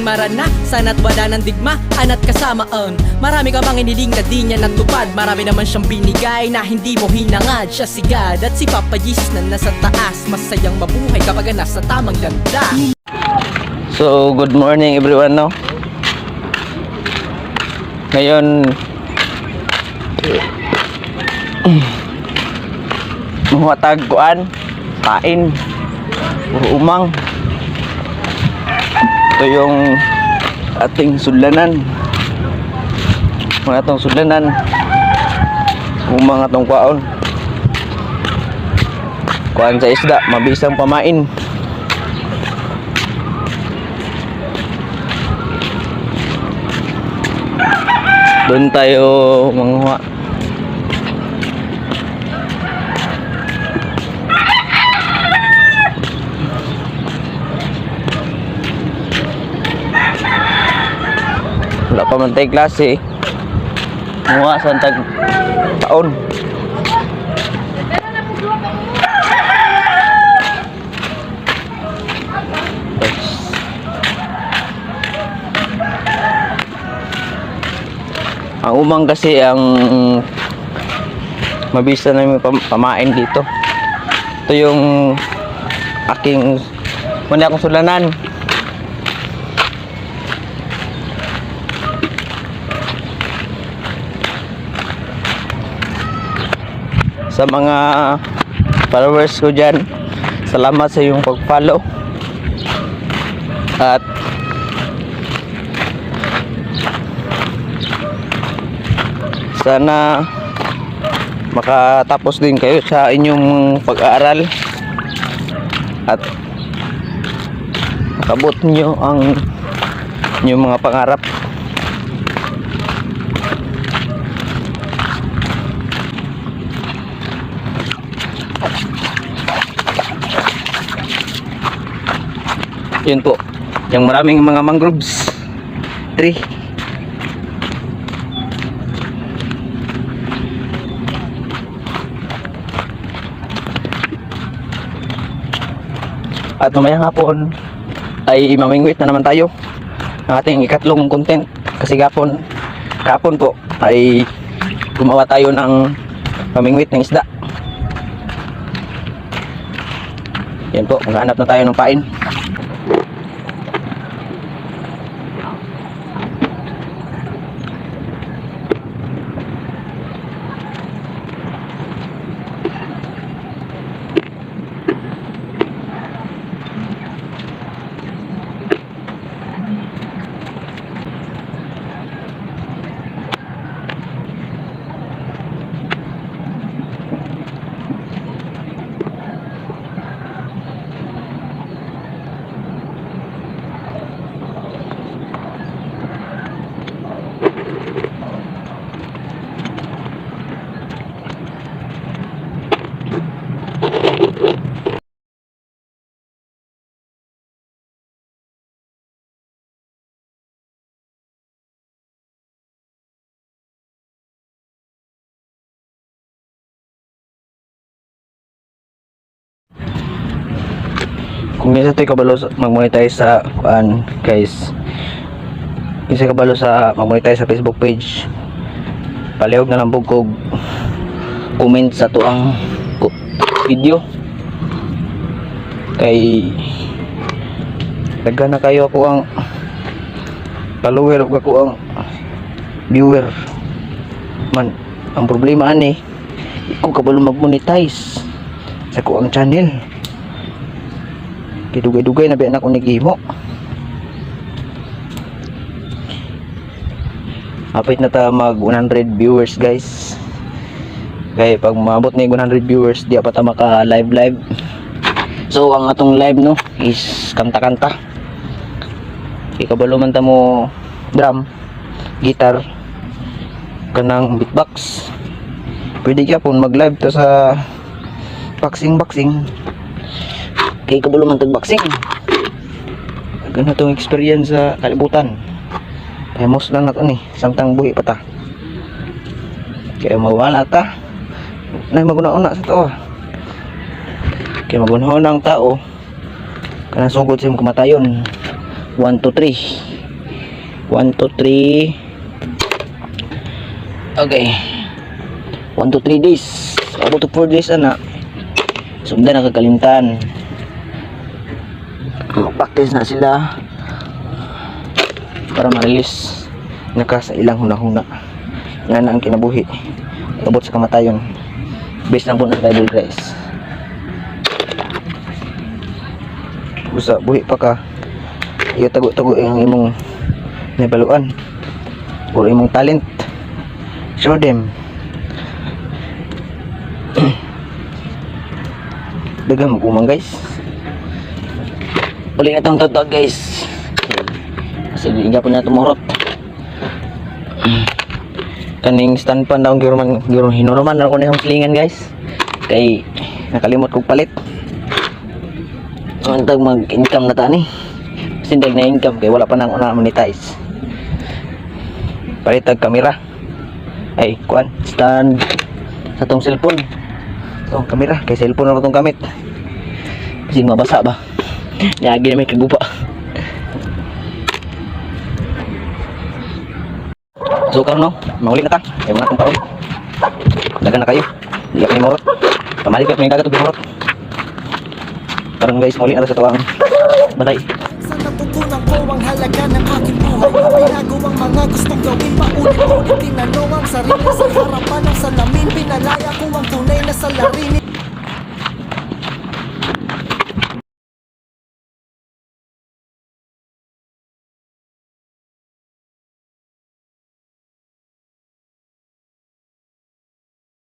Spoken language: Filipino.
Maranasan at wala ng digma, anat kasamaan. Marami ka bang iniling na di niya natupad. Marami naman siyang binigay na hindi mo hinangad. Siya si God at si Papa Jesus na nasa taas. Masayang mabuhay kapag nasa tamang ganda. So, good morning everyone, no? Ngayon muhatag kuan, kain, puro umang. Ito yung ating sudlanan. Mga itong sudlanan, umang atong kwaon. Kuan sa isda, mabisang pamain. Doon tayo manguha. Wala pa man tayo klase. Manguha sa tag taon. Ang umang kasi ang mabisa na yung pamain dito. Ito yung aking muna akong sulanan. Sa mga followers ko dyan, salamat sa iyong pag-follow. At sana makatapos din kayo sa inyong pag-aaral at makabot nyo ang inyong mga pangarap. Yun po, yung maraming mga mangroves tree. At mamayang hapon ay mamingwit na naman tayo ng ating ikatlong content. Kasi kahapon po ay gumawa tayo ng mamingwit ng isda. Yan po, maghanap na tayo ng pain. Kung minsan tayo kabalo mag-monetize sa guys, minsan kabalo sa mag-monetize sa Facebook page, palihog na lang po kog comment sa tuang video kay nagana kayo ako ang follower o ako ang viewer man. Ang problema ani, ikaw kabalo mag-monetize sa ko ang channel. Dugay-dugay na biyan ako nag-imo. Apit na ta mag 100 viewers guys. Kaya pag maabot na yung 100 viewers, di pa ta maka live. So ang atong live no is kanta-kanta. Ikabalo man ta mo drum, guitar, kanang beatbox. Pwede ka po mag-live ta sa boxing. Kay kabalo man tag-boxing. Ganun tong experience sa kalibutan. Famous lang nato ni, samtang buhi pa ta. Kaya mawala ta. Nay maguna-una sa to. Kaya maguna-una ang tao. Kanang sugod sa imong kamatayon. 1 2 3. 1, 2, 3. Okay. 1 to 3 days. Ako to 4 days ana. Sugda na kakalimtan. Mag-practice na sila para ma-release naka sa ilang hunahuna. Yan na ang kinabuhi. Abot sa kamatayon. Base na po ng Bible guys. Usa buhi pa ka. Iyo tago-tago ang imong nabaluan or imong talent. Show them. Dagang magumang guys. Uli na itong totoo guys. Kasi hindi po na tumurot. Kaning stand pan daw giron hinuruman ako na yung silingan guys. Kay nakalimot kong palit. Antag mag-income na tani. Kasi na income kay wala pa nang una monetize. Palitag kamera. Ay, kuan stand sa tong cellphone. Tong kamera kay cellphone na tong gamit. Kasi mabasa ba. Yagi na may kagupa. So karon no, mauli na ta. Ay mga kong taon. Dagan na kayo. Hindi kayo morot. Pamali ka may kagat og morot. Karon guys, mauli na ta sa tuwang. Batay. Sa natutunan ko ang halaga ng aking buhay. Binago ang mga gustong gawin. Paulit-ulit tinanong ang sarili sa harapan ng salamin. Pinalaya ko ang tunay na salarin.